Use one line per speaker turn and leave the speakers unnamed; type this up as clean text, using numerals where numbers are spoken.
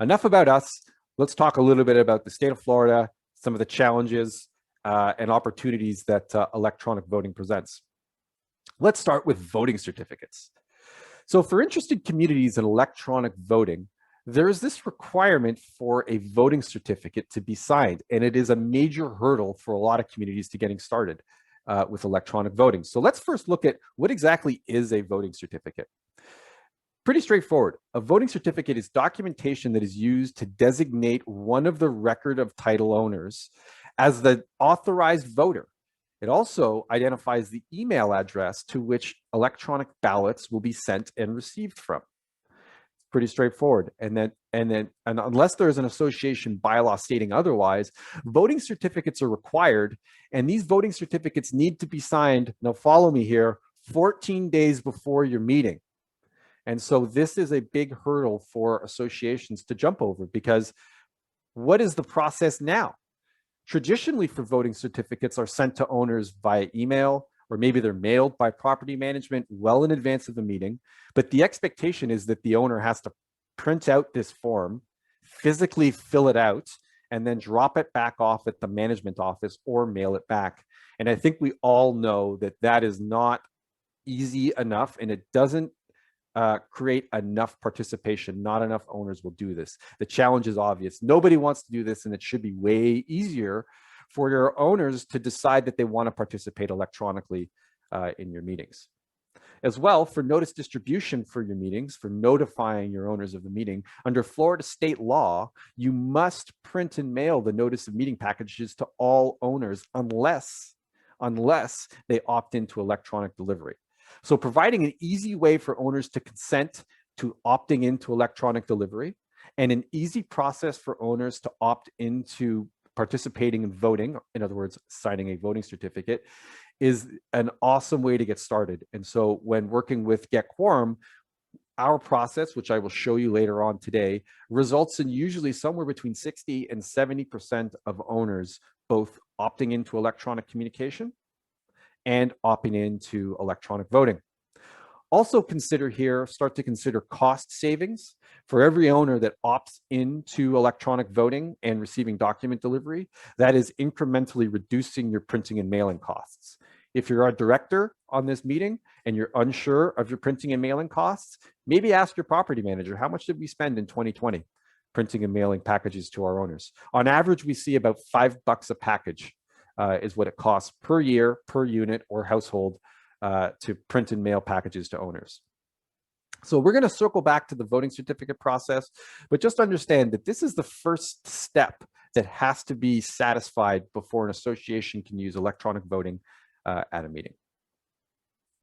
enough about us. Let's talk a little bit about the state of Florida, some of the challenges and opportunities that electronic voting presents. Let's start with voting certificates. So for interested communities in electronic voting, there is this requirement for a voting certificate to be signed, and it is a major hurdle for a lot of communities to getting started with electronic voting. So let's first look at what exactly is a voting certificate. Pretty straightforward. A voting certificate is documentation that is used to designate one of the record of title owners as the authorized voter. It also identifies the email address to which electronic ballots will be sent and received from. It's pretty straightforward. And unless there is an association bylaw stating otherwise, voting certificates are required, and these voting certificates need to be signed, now follow me here, 14 days before your meeting. And so this is a big hurdle for associations to jump over, because what is the process now? Traditionally, for voting certificates are sent to owners via email, or maybe they're mailed by property management well in advance of the meeting. But the expectation is that the owner has to print out this form, physically fill it out, and then drop it back off at the management office or mail it back. And I think we all know that that is not easy enough, and it doesn't create enough participation. Not enough owners will do this. The challenge is obvious. Nobody wants to do this, and it should be way easier for your owners to decide that they want to participate electronically in your meetings. As well, for notice distribution for your meetings, for notifying your owners of the meeting, under Florida state law, you must print and mail the notice of meeting packages to all owners unless they opt into electronic delivery. So providing an easy way for owners to consent to opting into electronic delivery, and an easy process for owners to opt into participating in voting, in other words, signing a voting certificate, is an awesome way to get started. And so when working with GetQuourm, our process, which I will show you later on today, results in usually somewhere between 60 and 70% of owners both opting into electronic communication and opting into electronic voting. Also start to consider cost savings. For every owner that opts into electronic voting and receiving document delivery, that is incrementally reducing your printing and mailing costs. If you're a director on this meeting and you're unsure of your printing and mailing costs, maybe ask your property manager, how much did we spend in 2020 printing and mailing packages to our owners? On average, we see about $5 a package is what it costs per year, per unit or household to print and mail packages to owners. So we're going to circle back to the voting certificate process, but just understand that this is the first step that has to be satisfied before an association can use electronic voting at a meeting.